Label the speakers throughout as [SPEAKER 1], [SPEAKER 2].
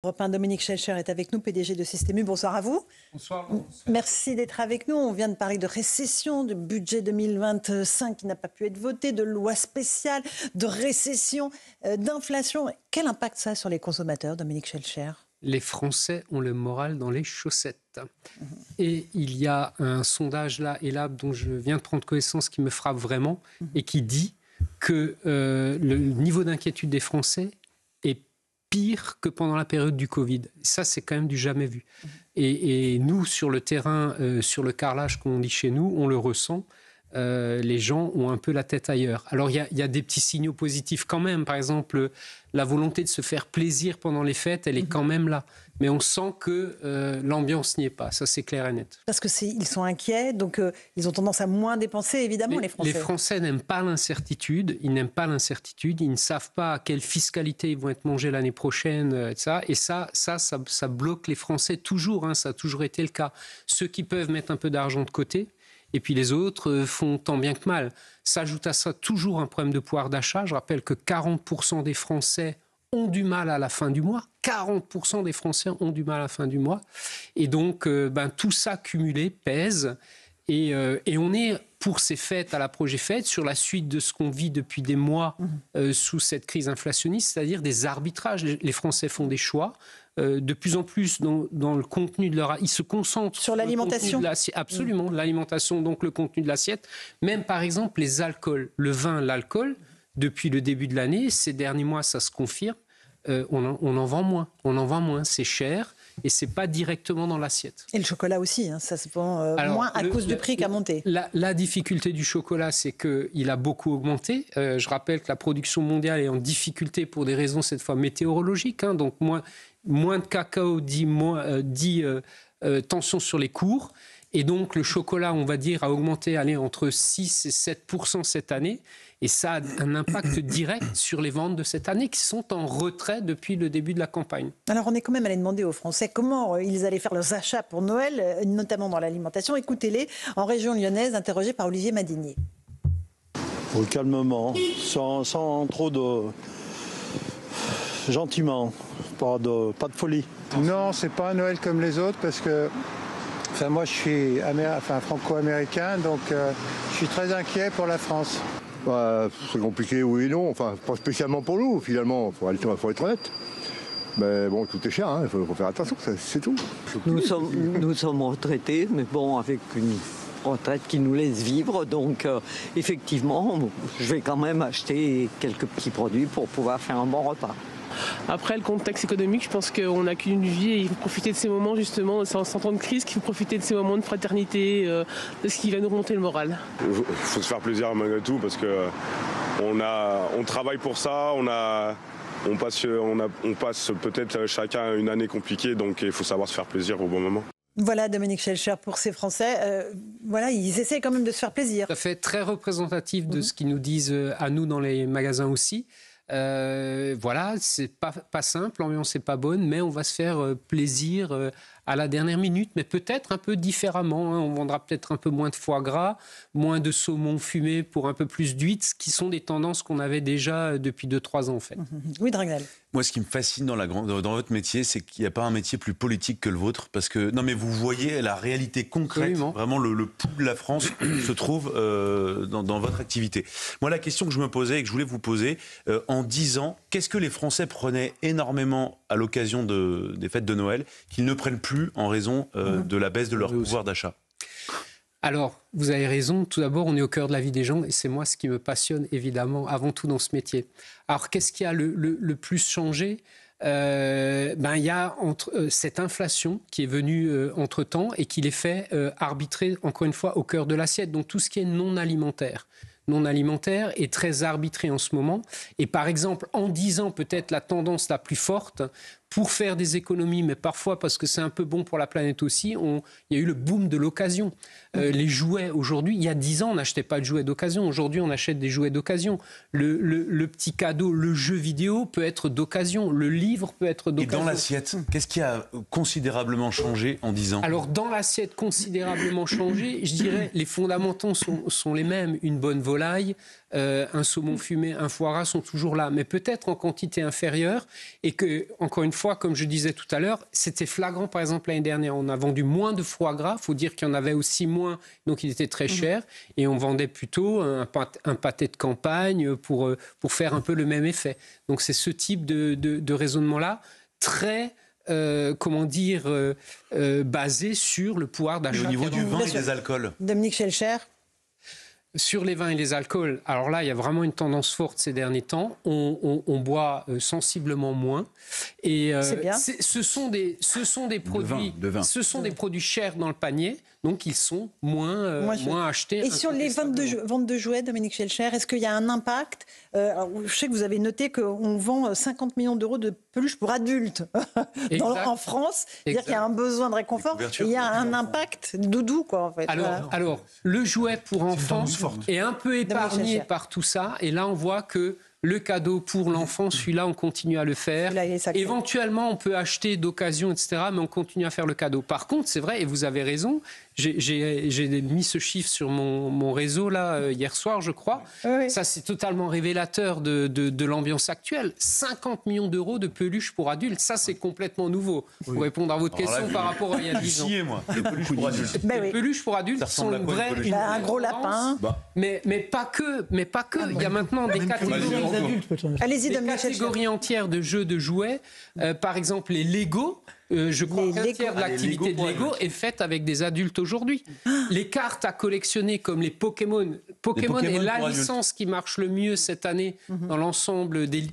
[SPEAKER 1] Europe 1, Dominique Schelcher est avec nous, PDG de Système U. Bonsoir à vous.
[SPEAKER 2] Bonsoir.
[SPEAKER 1] Merci d'être avec nous. On vient de parler de récession, de budget 2025 qui n'a pas pu être voté, de loi spéciale, de récession, d'inflation. Quel impact ça a sur les consommateurs, Dominique Schelcher ?
[SPEAKER 2] Les Français ont le moral dans les chaussettes. Et il y a un sondage là et là dont je viens de prendre connaissance qui me frappe vraiment et qui dit que le niveau d'inquiétude des Français est pire que pendant la période du Covid. Ça, c'est quand même du jamais vu. Et nous, sur le terrain, sur le carrelage, comme on dit chez nous, on le ressent. Les gens ont un peu la tête ailleurs. Alors, il y a des petits signaux positifs quand même. Par exemple, la volonté de se faire plaisir pendant les fêtes, elle est quand même là. Mais on sent que l'ambiance n'y est pas. Ça, c'est clair et net.
[SPEAKER 1] Parce qu'ils sont inquiets, donc ils ont tendance à moins dépenser, évidemment, les Français.
[SPEAKER 2] Les Français n'aiment pas l'incertitude. Ils n'aiment pas l'incertitude. Ils ne savent pas à quelle fiscalité ils vont être mangés l'année prochaine. Et ça bloque les Français toujours. Hein, ça a toujours été le cas. Ceux qui peuvent mettre un peu d'argent de côté, et puis les autres font tant bien que mal. S'ajoute à ça toujours un problème de pouvoir d'achat. Je rappelle que 40% des Français ont du mal à la fin du mois. 40% des Français ont du mal à la fin du mois. Et donc, tout ça cumulé pèse. Et on est, pour ces fêtes, à l'approche des fêtes, sur la suite de ce qu'on vit depuis des mois sous cette crise inflationniste, c'est-à-dire des arbitrages. Les Français font des choix. De plus en plus dans le contenu de leur... Ils se concentrent
[SPEAKER 1] sur l'alimentation.
[SPEAKER 2] Absolument, l'alimentation, donc le contenu de l'assiette. Même par exemple les alcools, le vin, l'alcool, depuis le début de l'année, ces derniers mois, ça se confirme, on en vend moins. On en vend moins, c'est cher et c'est pas directement dans l'assiette.
[SPEAKER 1] Et le chocolat aussi, hein, ça se vend moins à cause du prix qui a monté.
[SPEAKER 2] La difficulté du chocolat, c'est qu'il a beaucoup augmenté. Je rappelle que la production mondiale est en difficulté pour des raisons cette fois météorologiques, hein, donc moins de cacao dit tension sur les cours. Et donc, le chocolat, on va dire, a augmenté entre 6 et 7% cette année. Et ça a un impact direct sur les ventes de cette année qui sont en retrait depuis le début de la campagne.
[SPEAKER 1] Alors, on est quand même allé demander aux Français comment ils allaient faire leurs achats pour Noël, notamment dans l'alimentation. Écoutez-les, en région lyonnaise, interrogés par Olivier Madinier.
[SPEAKER 3] Calmement, sans trop de... Gentiment, pas de folie.
[SPEAKER 4] Non, c'est pas un Noël comme les autres parce que moi je suis franco-américain, donc je suis très inquiet pour la France.
[SPEAKER 5] C'est compliqué, oui et non. Enfin, pas spécialement pour nous, finalement. Faut être honnête. Mais bon, tout est cher, il faut faire attention, c'est tout.
[SPEAKER 6] Nous sommes retraités, mais bon, avec une retraite qui nous laisse vivre. Donc, effectivement, je vais quand même acheter quelques petits produits pour pouvoir faire un bon repas.
[SPEAKER 7] Après, le contexte économique, je pense qu'on n'a qu'une vie et il faut profiter de ces moments, justement, sans temps de crise, qu'il faut profiter de ces moments de fraternité, de ce qui va nous remonter le moral.
[SPEAKER 8] Il faut se faire plaisir malgré tout parce qu'on travaille pour ça, on passe peut-être chacun une année compliquée, donc il faut savoir se faire plaisir au bon moment.
[SPEAKER 1] Voilà, Dominique Schelcher, pour ces Français, ils essaient quand même de se faire plaisir.
[SPEAKER 2] Ça fait très représentatif de ce qu'ils nous disent à nous dans les magasins aussi. C'est pas simple, l'ambiance n'est pas bonne, mais on va se faire plaisir à la dernière minute, mais peut-être un peu différemment. On vendra peut-être un peu moins de foie gras, moins de saumon fumé pour un peu plus d'huîtres, qui sont des tendances qu'on avait déjà depuis 2-3 ans en fait.
[SPEAKER 1] Oui, Dragnel.
[SPEAKER 9] Moi, ce qui me fascine dans votre métier, c'est qu'il n'y a pas un métier plus politique que le vôtre. Parce que, non, mais vous voyez la réalité concrète, absolument. Vraiment le pouls de la France se trouve dans votre activité. Moi, la question que je me posais et que je voulais vous poser, en 10 ans, qu'est-ce que les Français prenaient énormément à l'occasion des fêtes de Noël, qu'ils ne prennent plus en raison de la baisse de leur pouvoir d'achat ?
[SPEAKER 2] Alors, vous avez raison. Tout d'abord, on est au cœur de la vie des gens et c'est moi ce qui me passionne, évidemment, avant tout dans ce métier. Alors, qu'est-ce qui a le plus changé ? Il y a cette inflation qui est venue entre-temps et qui les fait arbitrer, encore une fois, au cœur de l'assiette. Donc, tout ce qui est non alimentaire est très arbitré en ce moment. Et par exemple, en 10 ans, peut-être la tendance la plus forte, pour faire des économies, mais parfois parce que c'est un peu bon pour la planète aussi, il y a eu le boom de l'occasion. Les jouets, aujourd'hui, il y a 10 ans, on n'achetait pas de jouets d'occasion. Aujourd'hui, on achète des jouets d'occasion. Le petit cadeau, le jeu vidéo peut être d'occasion. Le livre peut être d'occasion.
[SPEAKER 9] Et dans l'assiette, qu'est-ce qui a considérablement changé en 10 ans ?
[SPEAKER 2] Alors, dans l'assiette, considérablement changé, je dirais, les fondamentaux sont les mêmes. Une bonne volaille, un saumon fumé, un foie gras sont toujours là, mais peut-être en quantité inférieure et que, encore une fois, fois, comme je disais tout à l'heure, c'était flagrant, par exemple, l'année dernière. On a vendu moins de foie gras. Il faut dire qu'il y en avait aussi moins, donc il était très cher. Et on vendait plutôt un pâté de campagne pour faire un peu le même effet. Donc c'est ce type de raisonnement-là, très... basé sur le pouvoir d'achat.
[SPEAKER 9] Au niveau du vin et des alcools.
[SPEAKER 1] Dominique Schelcher.
[SPEAKER 2] Sur les vins et les alcools, alors là, il y a vraiment une tendance forte ces derniers temps. On boit sensiblement moins. Et ce sont des produits, ce sont des produits chers dans le panier, donc ils sont moins achetés.
[SPEAKER 1] Et sur les ventes de jouets, Dominique Schelcher, est-ce qu'il y a un impact? Je sais que vous avez noté qu'on vend 50 millions d'euros de peluches pour adultes en France. C'est-à-dire qu'il y a un besoin de réconfort et il y a un impact doudou, quoi, en fait.
[SPEAKER 2] Alors, le jouet pour enfants est un peu épargné par tout ça. Et là, on voit que le cadeau pour l'enfant, celui-là, on continue à le faire. Éventuellement, on peut acheter d'occasion, etc., mais on continue à faire le cadeau. Par contre, c'est vrai, et vous avez raison, j'ai mis ce chiffre sur mon réseau là, hier soir, je crois. Oui. Ça, c'est totalement révélateur de l'ambiance actuelle. 50 millions d'euros de peluches pour adultes, ça, c'est complètement nouveau. Oui. Pour répondre à votre question par rapport à il y a 10 ans.
[SPEAKER 9] Les peluches pour adultes.
[SPEAKER 2] Les peluches pour adultes sont une vraie...
[SPEAKER 1] un gros lapin.
[SPEAKER 2] Mais pas que. Il y a maintenant des catégories...
[SPEAKER 1] Allez-y,
[SPEAKER 2] des catégories entières de jeux de jouets. Par exemple, les Lego. Je crois qu'un tiers de l'activité de Lego est faite avec des adultes aujourd'hui. Les cartes à collectionner comme les Pokémon. Pokémon est la licence qui marche le mieux cette année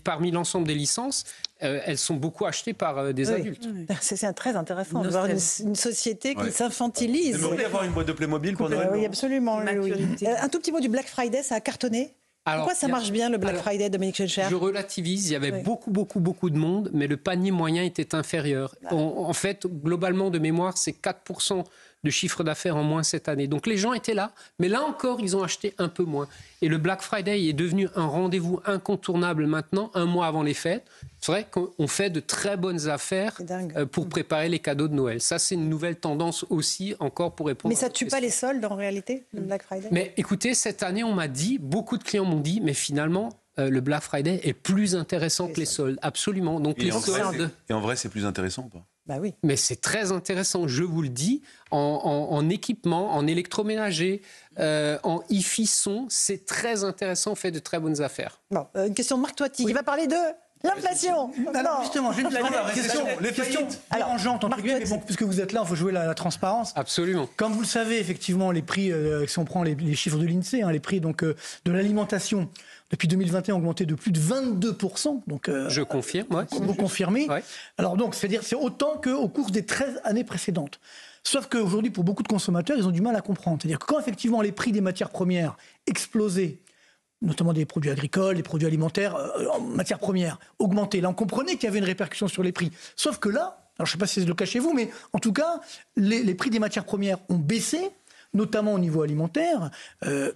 [SPEAKER 2] parmi l'ensemble des licences. Elles sont beaucoup achetées par des adultes.
[SPEAKER 1] C'est très intéressant de voir une société qui s'infantilise.
[SPEAKER 9] Vous voulez avoir une boîte de Playmobil pour Noël?
[SPEAKER 1] Oui, absolument. Un tout petit mot du Black Friday, ça a cartonné. Pourquoi ça marche bien le Black Friday, Dominique Schelcher? Je
[SPEAKER 2] relativise, il y avait beaucoup de monde, mais le panier moyen était inférieur. En fait, globalement, de mémoire, c'est 4% de chiffre d'affaires en moins cette année. Donc les gens étaient là, mais là encore, ils ont acheté un peu moins. Et le Black Friday est devenu un rendez-vous incontournable maintenant, un mois avant les fêtes. C'est vrai qu'on fait de très bonnes affaires pour préparer les cadeaux de Noël. Ça, c'est une nouvelle tendance aussi, encore pour répondre.
[SPEAKER 1] Mais ça ne tue pas les soldes en réalité, le Black Friday?
[SPEAKER 2] Mais écoutez, cette année, beaucoup de clients m'ont dit, mais finalement, le Black Friday est plus intéressant que les soldes. Absolument. Donc,
[SPEAKER 9] et en vrai, c'est plus intéressant ou pas?
[SPEAKER 1] Bah oui.
[SPEAKER 2] Mais c'est très intéressant, je vous le dis, en équipement, en électroménager, en hi-fi son, c'est très intéressant, on fait de très bonnes affaires.
[SPEAKER 1] Bon, une question de Marc Toiti, qui va parler de l'inflation.
[SPEAKER 10] Non, justement, j'ai une question dérangeante, entre guillemets, mais bon, puisque vous êtes là, il faut jouer la transparence.
[SPEAKER 2] Absolument.
[SPEAKER 10] Comme vous le savez, effectivement, les prix, si on prend les chiffres de l'INSEE, les prix donc, de l'alimentation, depuis 2021, ont augmenté de plus de 22%. Donc,
[SPEAKER 2] je confirme, oui.
[SPEAKER 10] Vous confirmez. Ouais. Alors donc, c'est-à-dire c'est autant qu'au cours des 13 années précédentes. Sauf qu'aujourd'hui, pour beaucoup de consommateurs, ils ont du mal à comprendre. C'est-à-dire que quand effectivement les prix des matières premières explosaient, notamment des produits agricoles, des produits alimentaires, en matières premières, augmentaient, là on comprenait qu'il y avait une répercussion sur les prix. Sauf que là, alors je ne sais pas si c'est le cas chez vous, mais en tout cas, les prix des matières premières ont baissé, notamment au niveau alimentaire,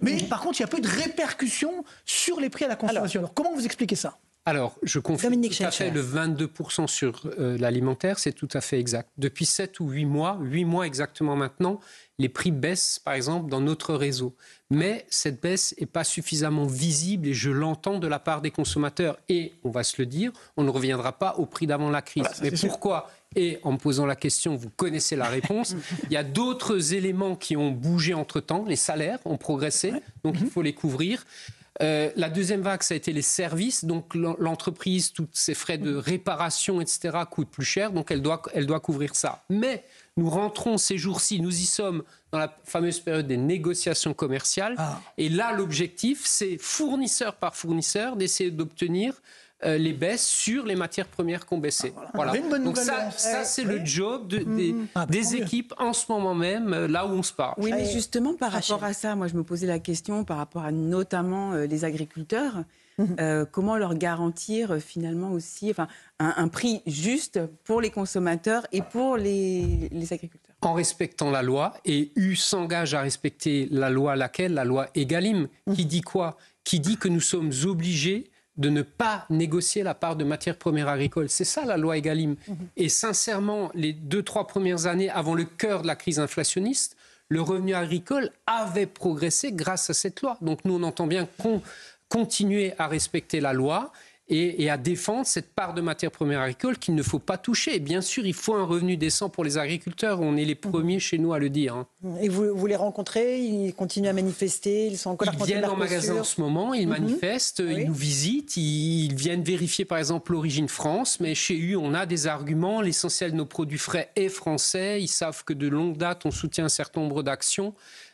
[SPEAKER 10] mais par contre, il y a peu de répercussions sur les prix à la consommation. Alors comment vous expliquez ça?
[SPEAKER 2] Alors, je confirme tout à fait le 22% sur l'alimentaire, c'est tout à fait exact. Depuis 7 ou 8 mois exactement maintenant, les prix baissent, par exemple, dans notre réseau. Mais cette baisse n'est pas suffisamment visible et je l'entends de la part des consommateurs. Et, on va se le dire, on ne reviendra pas au prix d'avant la crise. Mais pourquoi ? Et en me posant la question, vous connaissez la réponse. Il y a d'autres éléments qui ont bougé entre-temps. Les salaires ont progressé, donc il faut les couvrir. La deuxième vague, ça a été les services. Donc l'entreprise, tous ses frais de réparation, etc., coûtent plus cher. Donc elle doit couvrir ça. Mais nous rentrons ces jours-ci, nous y sommes dans la fameuse période des négociations commerciales. Et là, l'objectif, c'est fournisseur par fournisseur d'essayer d'obtenir les baisses sur les matières premières qui ont baissé. Voilà. Donc ça c'est le job des équipes en ce moment même, là où on se parle.
[SPEAKER 11] Oui, mais justement, par rapport à ça, moi je me posais la question par rapport à notamment les agriculteurs. Comment leur garantir finalement aussi un prix juste pour les consommateurs et pour les agriculteurs?
[SPEAKER 2] En respectant la loi, et U s'engage à respecter la loi laquelle? La loi Egalim, qui dit quoi? Qui dit que nous sommes obligés de ne pas négocier la part de matières premières agricoles. C'est ça la loi Egalim. Et sincèrement, les 2-3 premières années avant le cœur de la crise inflationniste, le revenu agricole avait progressé grâce à cette loi. Donc nous, on entend bien continuer à respecter la loi et à défendre cette part de matières premières agricoles qu'il ne faut pas toucher. Et bien sûr, il faut un revenu décent pour les agriculteurs. On est les premiers chez nous à le dire. Hein.
[SPEAKER 1] Et vous les rencontrez? Ils continuent à manifester? Ils sont en colère contre le Mercosur?
[SPEAKER 2] Ils viennent en magasin en ce moment, ils manifestent, ils nous visitent, ils viennent vérifier par exemple l'origine France. Mais chez eux, on a des arguments. L'essentiel de nos produits frais est français. Ils savent que de longue date, on soutient un certain nombre d'actions.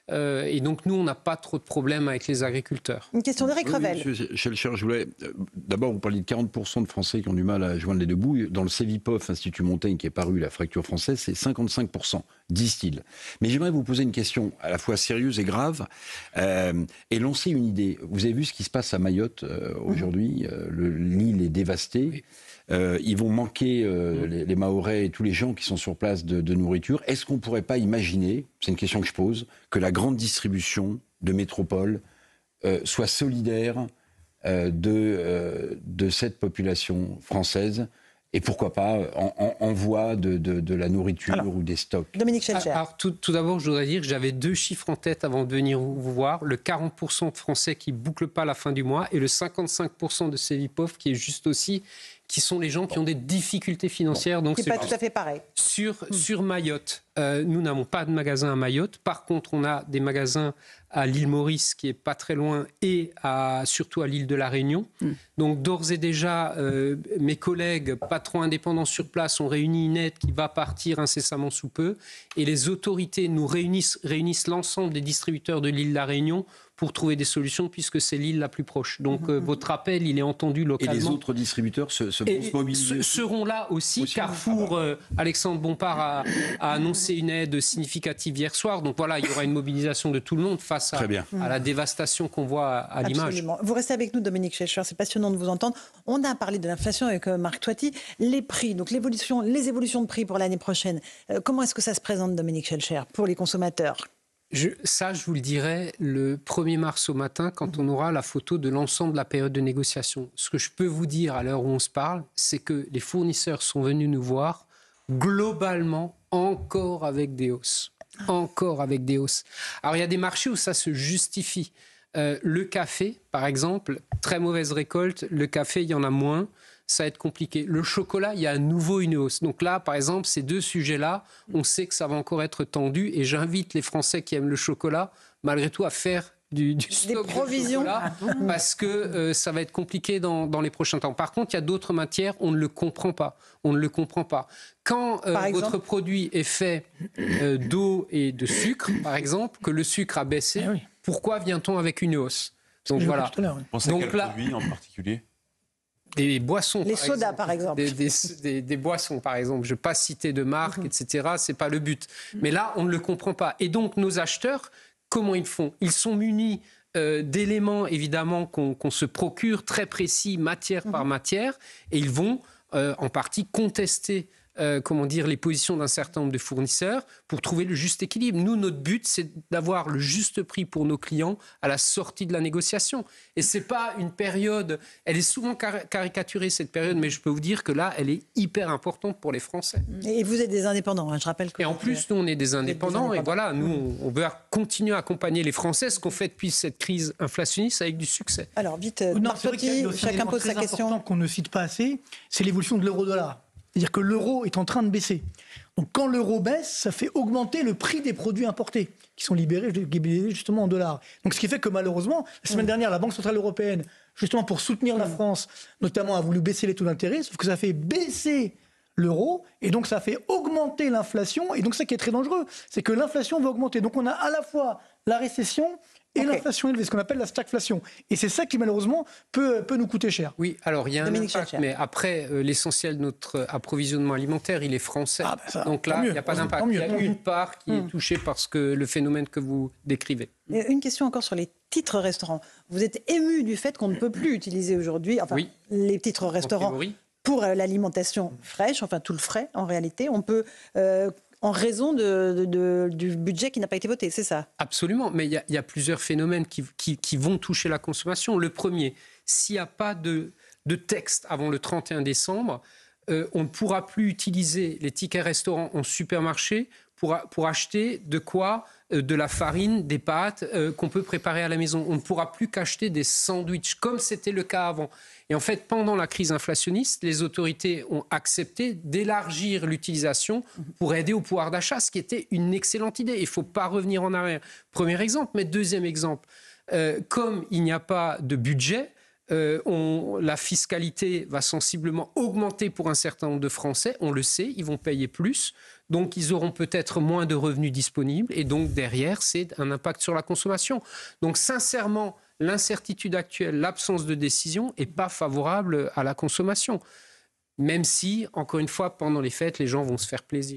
[SPEAKER 2] Et donc, nous, on n'a pas trop de problèmes avec les agriculteurs.
[SPEAKER 1] Une question d'Éric Revel.
[SPEAKER 12] Je voulais... D'abord, vous parliez de 40% de Français qui ont du mal à joindre les deux bouts. Dans le CEVIPOF, Institut Montaigne, qui est paru, la fracture française, c'est 55%, disent-ils. Mais j'aimerais vous poser une question à la fois sérieuse et grave, et lancer une idée. Vous avez vu ce qui se passe à Mayotte aujourd'hui. L'île est dévastée. Oui. Ils vont manquer les Mahorais et tous les gens qui sont sur place de nourriture. Est-ce qu'on ne pourrait pas imaginer, c'est une question que je pose, que la grande distribution de métropole soit solidaire de cette population française et pourquoi pas envoie de la nourriture ou des stocks?
[SPEAKER 1] Dominique Schelcher.
[SPEAKER 2] Alors, tout d'abord, je voudrais dire que j'avais 2 chiffres en tête avant de venir vous voir. Le 40% de Français qui ne bouclent pas la fin du mois et le 55% de CEVIPOF qui est juste aussi... qui sont les gens qui ont des difficultés financières. Donc
[SPEAKER 1] c'est pas tout à fait pareil.
[SPEAKER 2] Sur Mayotte, nous n'avons pas de magasin à Mayotte. Par contre, on a des magasins à l'île Maurice, qui est pas très loin, et surtout à l'île de la Réunion. Donc d'ores et déjà, mes collègues patrons indépendants sur place ont réuni une aide qui va partir incessamment sous peu. Et les autorités nous réunissent l'ensemble des distributeurs de l'île de la Réunion pour trouver des solutions, puisque c'est l'île la plus proche. Donc votre appel, il est entendu localement.
[SPEAKER 12] Et les autres distributeurs se mobilisent
[SPEAKER 2] seront là aussi. Carrefour, Alexandre Bompard a annoncé une aide significative hier soir. Donc voilà, il y aura une mobilisation de tout le monde face à la dévastation qu'on voit à l'image.
[SPEAKER 1] Vous restez avec nous, Dominique Schelcher, c'est passionnant de vous entendre. On a parlé de l'inflation avec Marc Toiti. Les prix, donc les évolutions de prix pour l'année prochaine. Comment est-ce que ça se présente, Dominique Schelcher, pour les consommateurs?
[SPEAKER 2] Je vous le dirai le 1er mars au matin, quand on aura la photo de l'ensemble de la période de négociation. Ce que je peux vous dire à l'heure où on se parle, c'est que les fournisseurs sont venus nous voir globalement encore avec des hausses. Encore avec des hausses. Alors il y a des marchés où ça se justifie. Le café, par exemple, très mauvaise récolte. Le café, il y en a moins. Ça va être compliqué. Le chocolat, il y a à nouveau une hausse. Donc là, par exemple, ces 2 sujets-là, on sait que ça va encore être tendu. Et j'invite les Français qui aiment le chocolat, malgré tout, à faire du stock de chocolat, parce que ça va être compliqué dans les prochains temps. Par contre, il y a d'autres matières, on ne le comprend pas. On ne le comprend pas. Quand votre produit est fait d'eau et de sucre, par exemple, que le sucre a baissé, pourquoi vient-on avec une hausse? Donc voilà.
[SPEAKER 9] Pensez à quel produit en particulier?
[SPEAKER 2] Des boissons,
[SPEAKER 1] les sodas, par exemple.
[SPEAKER 2] Des boissons, par exemple. Je ne vais pas citer de marque, etc. Ce n'est pas le but. Mais là, on ne le comprend pas. Et donc, nos acheteurs, comment ils font? Ils sont munis d'éléments, évidemment, qu'on se procure, très précis, matière par matière. Et ils vont, en partie, contester les positions d'un certain nombre de fournisseurs pour trouver le juste équilibre. Nous, notre but, c'est d'avoir le juste prix pour nos clients à la sortie de la négociation. Et ce n'est pas une période... Elle est souvent caricaturée, cette période, mais je peux vous dire que là, elle est hyper importante pour les Français.
[SPEAKER 1] Et vous êtes des indépendants, hein, je rappelle.
[SPEAKER 2] Et en plus, nous, on est des indépendants. Et voilà, nous, on veut continuer à accompagner les Français, ce qu'on fait depuis cette crise inflationniste avec du succès.
[SPEAKER 1] Alors, vite, Marc Toiti, chacun pose sa question.
[SPEAKER 10] Important qu'on ne cite pas assez, c'est l'évolution de l'euro-dollar. C'est-à-dire que l'euro est en train de baisser. Donc quand l'euro baisse, ça fait augmenter le prix des produits importés qui sont libérés justement en dollars. Donc ce qui fait que malheureusement, la semaine dernière, la Banque Centrale Européenne, justement pour soutenir la France, notamment a voulu baisser les taux d'intérêt, sauf que ça fait baisser l'euro, et donc ça fait augmenter l'inflation, et donc ça qui est très dangereux, c'est que l'inflation va augmenter. Donc on a à la fois la récession et l'inflation élevée, ce qu'on appelle la stagflation. Et c'est ça qui, malheureusement, peut nous coûter cher.
[SPEAKER 2] Oui, alors il y a un impact, mais après, l'essentiel de notre approvisionnement alimentaire, il est français. Donc là, il n'y a pas d'impact. Il y a une part qui est touchée par le phénomène que vous décrivez.
[SPEAKER 1] Une question encore sur les titres restaurants. Vous êtes ému du fait qu'on ne peut plus utiliser aujourd'hui les titres restaurants pour l'alimentation fraîche, enfin tout le frais en réalité. On peut... en raison du budget qui n'a pas été voté, c'est ça?
[SPEAKER 2] Absolument, mais il y a plusieurs phénomènes qui vont toucher la consommation. Le premier, s'il n'y a pas de texte avant le 31 décembre, on ne pourra plus utiliser les tickets restaurants en supermarché pour acheter de quoi ? De la farine, des pâtes qu'on peut préparer à la maison. On ne pourra plus qu'acheter des sandwichs, comme c'était le cas avant. Et en fait, pendant la crise inflationniste, les autorités ont accepté d'élargir l'utilisation pour aider au pouvoir d'achat, ce qui était une excellente idée. Il ne faut pas revenir en arrière. Premier exemple. Mais deuxième exemple, comme il n'y a pas de budget, la fiscalité va sensiblement augmenter pour un certain nombre de Français. On le sait, ils vont payer plus. Donc, ils auront peut-être moins de revenus disponibles. Et donc, derrière, c'est un impact sur la consommation. Donc, sincèrement, l'incertitude actuelle, l'absence de décision n'est pas favorable à la consommation. Même si, encore une fois, pendant les fêtes, les gens vont se faire plaisir.